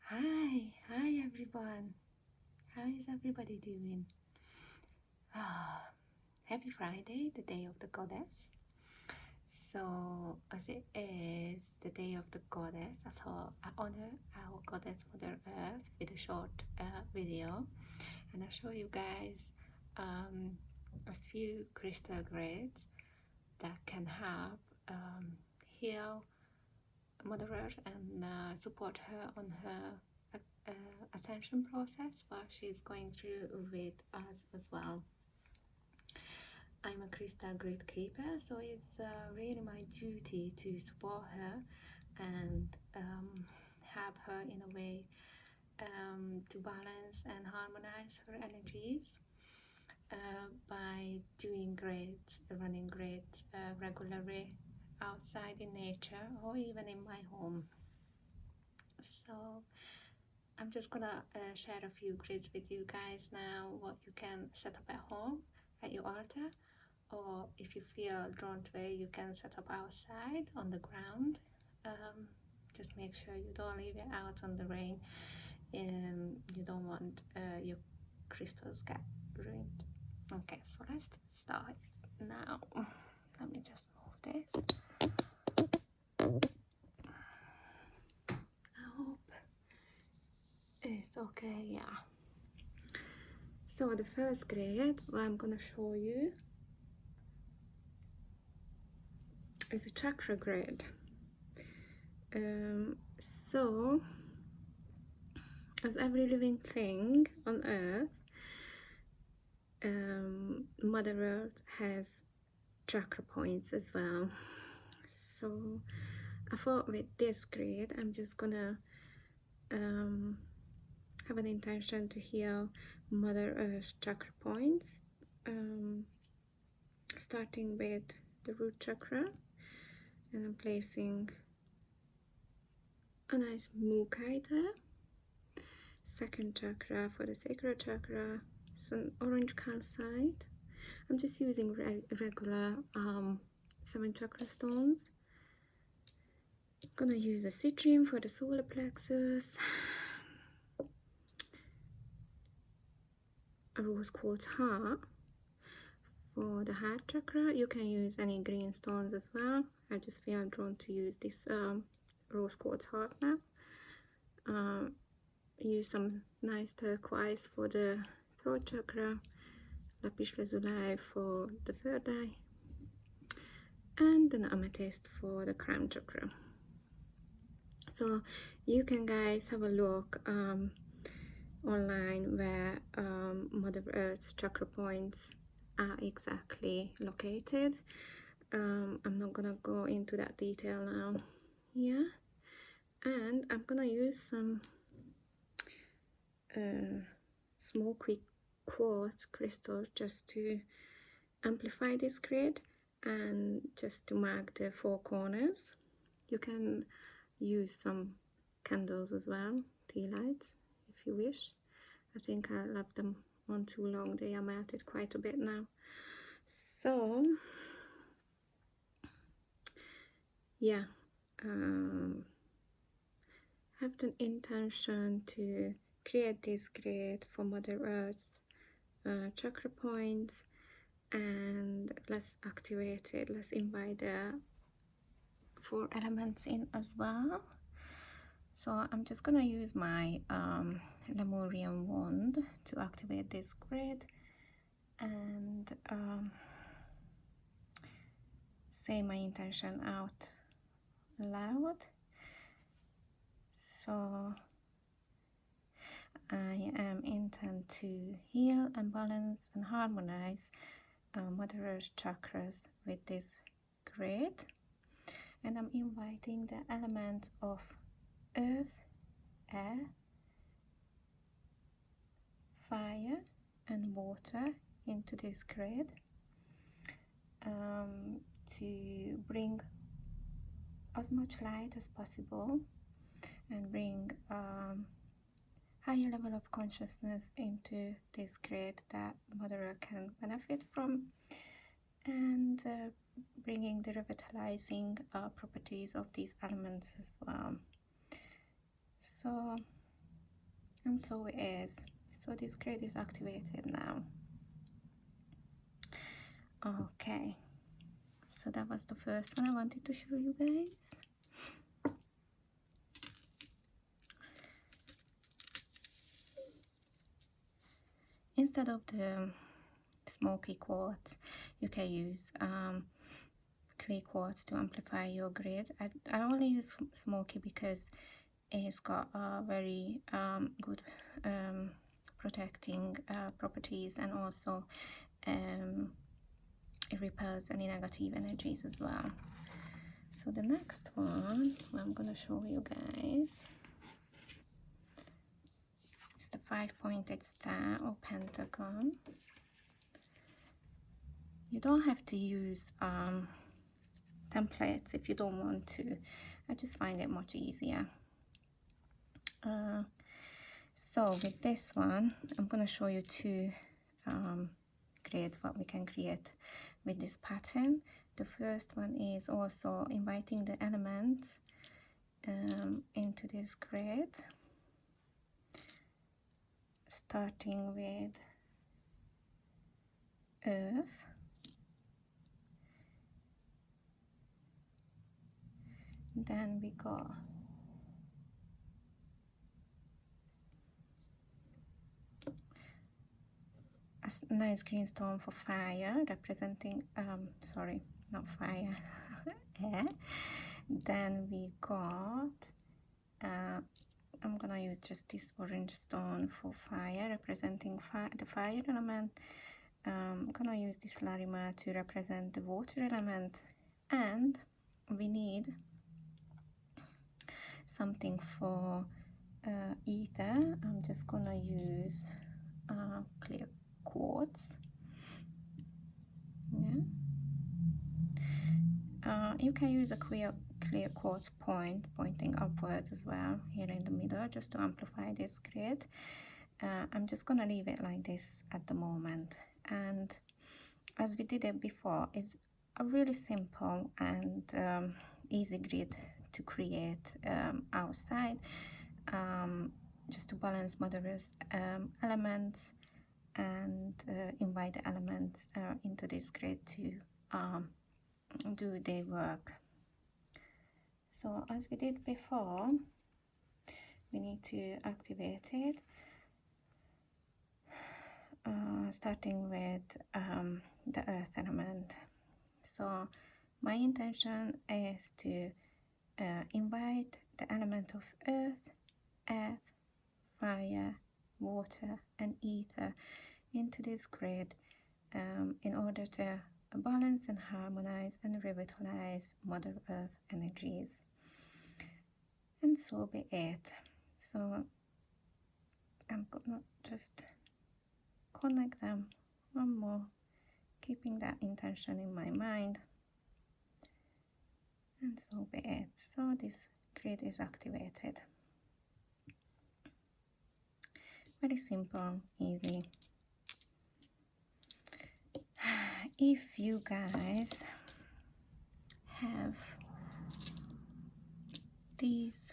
Hi everyone. How is everybody doing? Happy Friday, the day of the goddess. So, as it is the day of the goddess, so I honor our goddess Mother Earth with a short video, and I show you guys a few crystal grids that can help heal Mother Earth and support her on her ascension process while she's going through with us as well. I'm a crystal grid keeper, so it's really my duty to support her and help her in a way to balance and harmonize her energies by doing grids, running grids regularly outside in nature or even in my home. So I'm just gonna share a few grids with you guys now, what you can set up at home at your altar, or if you feel drawn to it, you can set up outside on the ground. Just make sure you don't leave it out on the rain. You don't want your crystals get ruined. Okay, so let's start now. Let me just move this. I hope it's okay. Yeah. So the first grid what I'm gonna show you is a chakra grid. So as every living thing on earth, Mother Earth has chakra points as well. So I thought with this grid I'm just gonna have an intention to heal Mother Earth's chakra points, starting with the root chakra, and I'm placing a nice mukai there. Second chakra for the sacral chakra, some orange calcite. I'm just using regular 7 chakra stones. I'm gonna use a citrine for the solar plexus, a rose quartz heart for the heart chakra. You can use any green stones as well. I just feel drawn to use this rose quartz heart now. Use some nice turquoise for the throat chakra, lapis lazuli for the third eye, and an amethyst for the crown chakra. So you can guys have a look online where Mother Earth's chakra points are exactly located. I'm not gonna go into that detail now. Yeah, and I'm gonna use some small quick quartz crystal just to amplify this grid and just to mark the 4 corners. You can use some candles as well, tea lights, if you wish. I think I left them on too long. They are melted quite a bit now. So yeah, have the intention to create this grid for Mother Earth's chakra points, and let's activate it. Let's invite the 4 elements in as well. So I'm just gonna use my Lemurian wand to activate this grid and say my intention out loud. So I am intent to heal and balance and harmonize Mother Earth chakras with this grid, and I'm inviting the elements of earth, air, fire and water into this grid to bring as much light as possible and bring higher level of consciousness into this grid that Mother Earth can benefit from, and bringing the revitalizing properties of these elements as well. So And so it is. So this grid is activated now. Okay, so that was the first one I wanted to show you guys. Instead of the smoky quartz, you can use clay quartz to amplify your grid. I only use smoky because it's got very good protecting properties, and also it repels any negative energies as well. So the next one I'm going to show you guys is the 5-pointed star or pentagon. You don't have to use templates if you don't want to. I just find it much easier. So with this one, I'm going to show you two grids, what we can create with this pattern. The first one is also inviting the elements into this grid, starting with earth, then we got a nice green stone for fire, representing sorry, not fire, air. Then we got I'm gonna use just this orange stone for fire, representing the fire element. I'm gonna use this larima to represent the water element, and we need something for ether. I'm just gonna use clear quartz. Yeah, you can use a clear quartz pointing upwards as well here in the middle, just to amplify this grid. I'm just gonna leave it like this at the moment, and as we did it before, it's a really simple and easy grid to create outside, just to balance Mother Earth's elements and invite the elements into this grid to do their work. So as we did before, we need to activate it, starting with the earth element. So my intention is to invite the element of earth, air, fire, water and ether into this grid in order to balance and harmonize and revitalize Mother Earth energies. And so be it. So I'm gonna just connect them one more, keeping that intention in my mind. And so be it. So this grid is activated. Very simple, easy. If you guys have these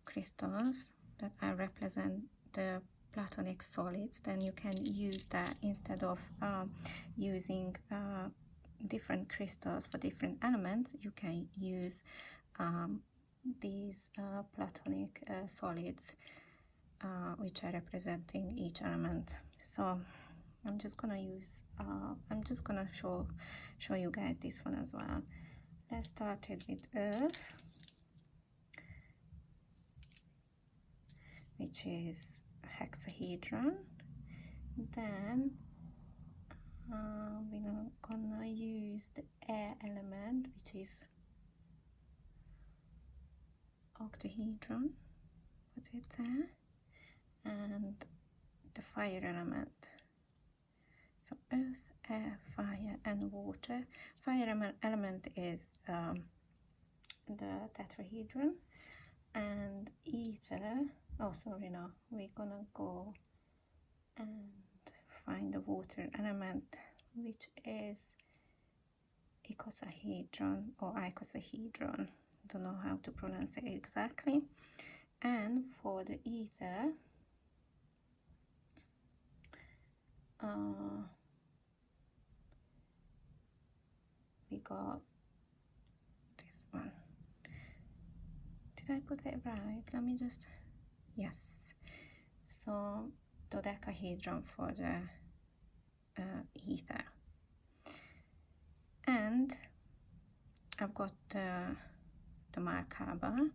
crystals that represent the platonic solids, then you can use that instead of using different crystals for different elements. You can use these platonic solids which are representing each element. So I'm just gonna use I'm just gonna show you guys this one as well. Let's start it with earth, which is hexahedron. Then we're gonna use the air element, which is octahedron, what's it there, and the fire element. So earth, air, fire and water. Fire element is the tetrahedron, and ether, oh sorry, no, we're gonna go and find the water element, which is icosahedron or icosahedron. Don't know how to pronounce it exactly. And for the ether, we got this one. Did I put it right? Let me just, yes. So dodecahedron for the ether. And I've got the Merkaba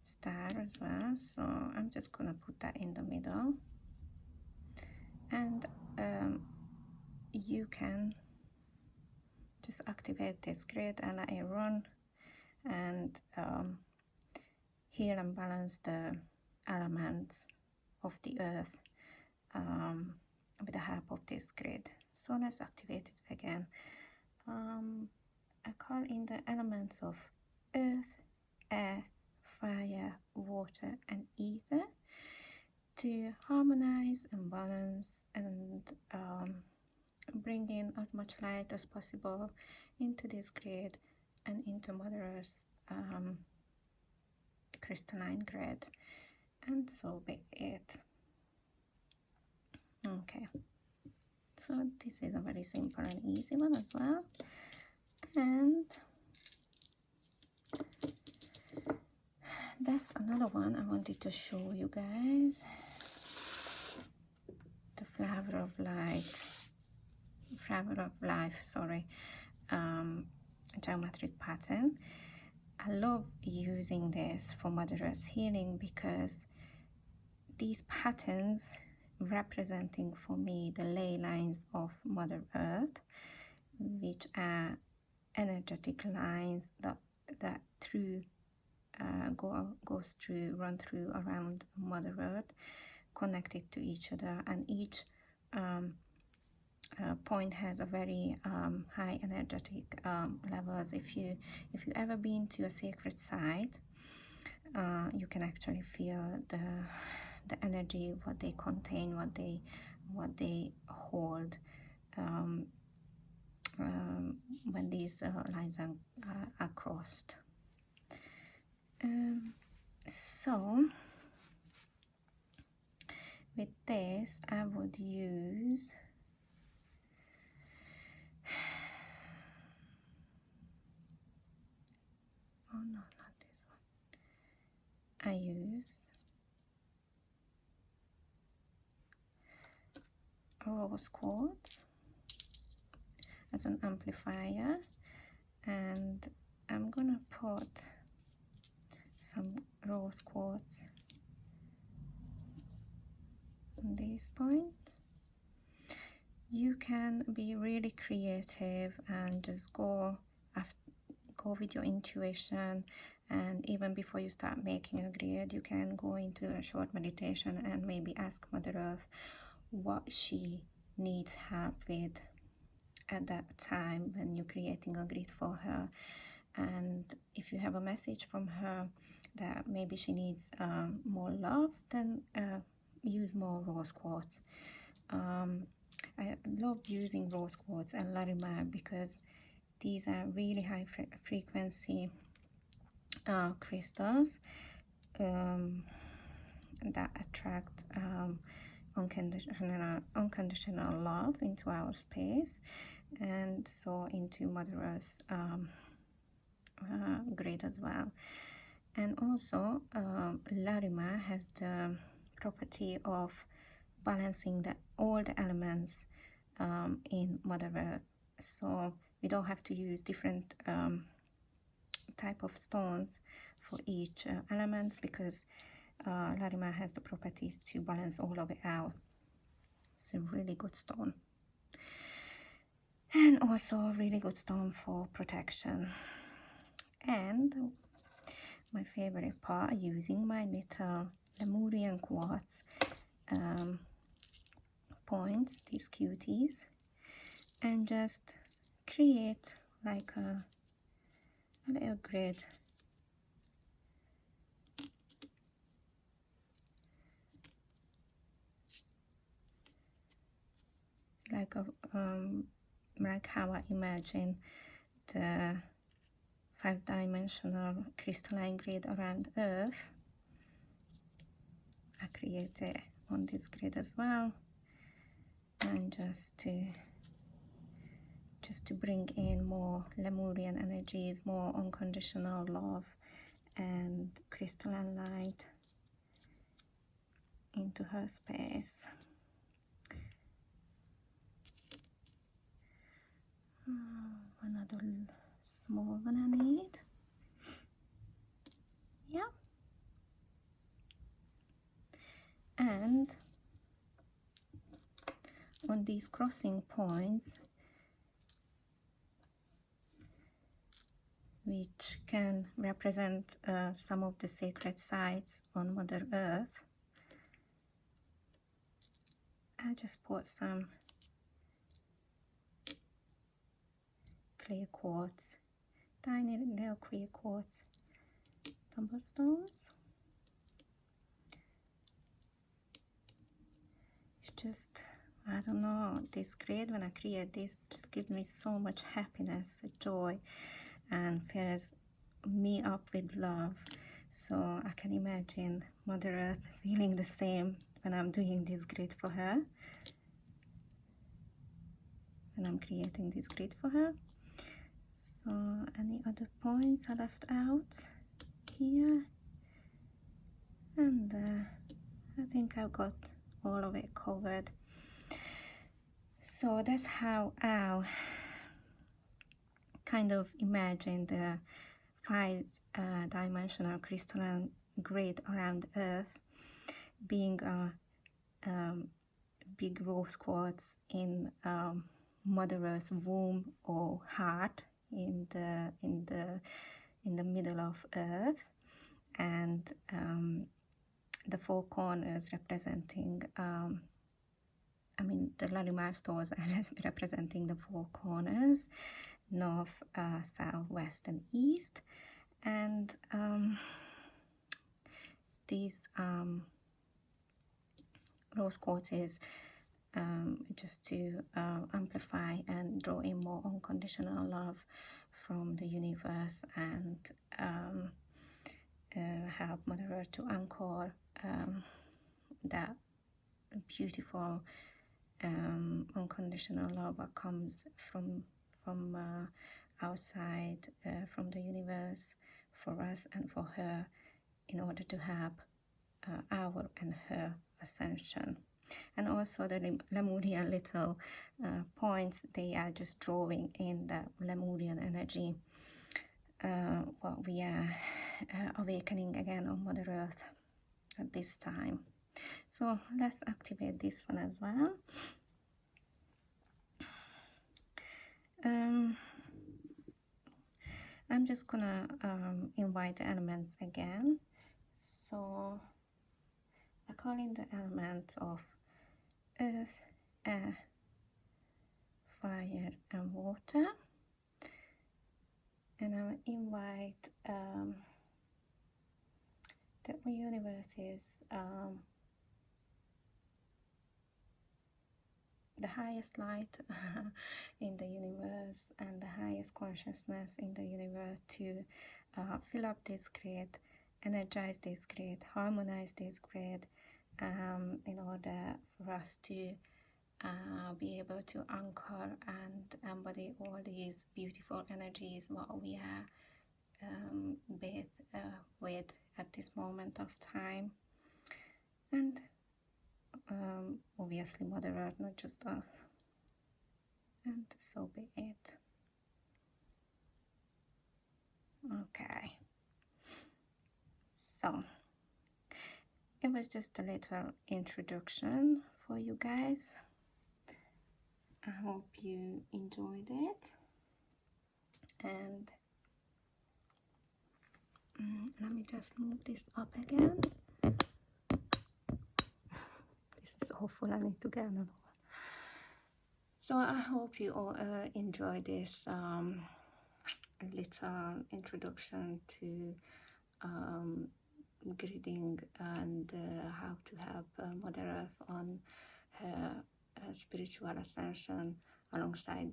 star as well, so I'm just gonna put that in the middle. And you can just activate this grid and let it run and heal and balance the elements of the earth with the help of this grid. So let's activate it again. I call in the elements of earth, air, fire, water and ether to harmonize and balance and bring in as much light as possible into this grid and into Mother Earth's crystalline grid, and so be it. Okay, so this is a very simple and easy one as well. And that's another one I wanted to show you guys. The flower of life, sorry, geometric pattern. I love using this for Mother Earth healing because these patterns representing for me the ley lines of Mother Earth, which are energetic lines that run through around Mother Earth, connected to each other, and each point has a very high energetic levels. If you ever been to a sacred site, you can actually feel the energy, what they contain, what they hold when these lines are crossed. So with this I would use not this one. I use rose quartz as an amplifier, and I'm gonna put some rose quartz on these points. You can be really creative and just go with your intuition, and even before you start making a grid, you can go into a short meditation and maybe ask Mother Earth what she needs help with at that time when you're creating a grid for her. And if you have a message from her that maybe she needs more love, then use more rose quartz. I love using rose quartz and larimar because these are really high frequency crystals that attract unconditional love into our space, and so into Mother Earth's grid as well. And also larimar has the property of balancing all the elements in Mother Earth, so we don't have to use different type of stones for each element, because larimar has the properties to balance all of it out. It's a really good stone, and also a really good stone for protection. And my favorite part, using my little Lemurian quartz points, these cuties, and just create like a little grid like how I imagine the 5-dimensional crystalline grid around Earth. I create it on this grid as well, and just to bring in more Lemurian energies, more unconditional love and crystalline light into her space. Another small one I need. Yeah. And on these crossing points, which can represent some of the sacred sites on Mother Earth, I just put some clear quartz, tiny little clear quartz tumblestones. It's just, I don't know, this grid, when I create this, just gives me so much happiness, joy, and fills me up with love. So I can imagine Mother Earth feeling the same when I'm doing this grid for her, when I'm creating this grid for her. So any other points I left out here? And I think I've got all of it covered. So that's how I kind of imagine the 5-dimensional crystalline grid around Earth being a big rose quartz in Mother Earth's womb or heart in the middle of Earth, and the four corners representing the Larimar stores are representing the four corners: north, south, west, and east. And these rose quartzes, just to amplify and draw in more unconditional love from the universe, and help Mother Earth to anchor that beautiful unconditional love that comes from outside, from the universe, for us and for her, in order to help our and her ascension. And also the Lemurian little points, they are just drawing in the Lemurian energy, what we are awakening again on Mother Earth at this time. So let's activate this one as well. I'm just gonna invite the elements again. So I call in the elements of earth, air, fire, and water, and I invite the universe is the highest light in the universe and the highest consciousness in the universe to fill up this grid, energize this grid, harmonize this grid, in order for us to be able to anchor and embody all these beautiful energies what we are with at this moment of time. And obviously Mother Earth, not just us. And so be it. Okay. So it was just a little introduction for you guys. I hope you enjoyed it. And let me just move this up again. This is awful. I need to get another one. So I hope you all enjoy this little introduction to gridding and how to help Mother Earth on her spiritual ascension alongside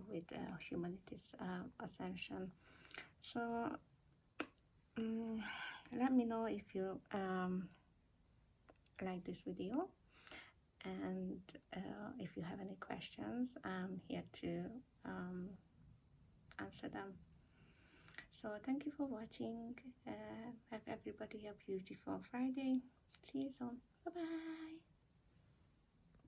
with humanity's ascension. So let me know if you like this video. And if you have any questions, I'm here to answer them. So thank you for watching. Have everybody a beautiful Friday. See you soon. Bye bye.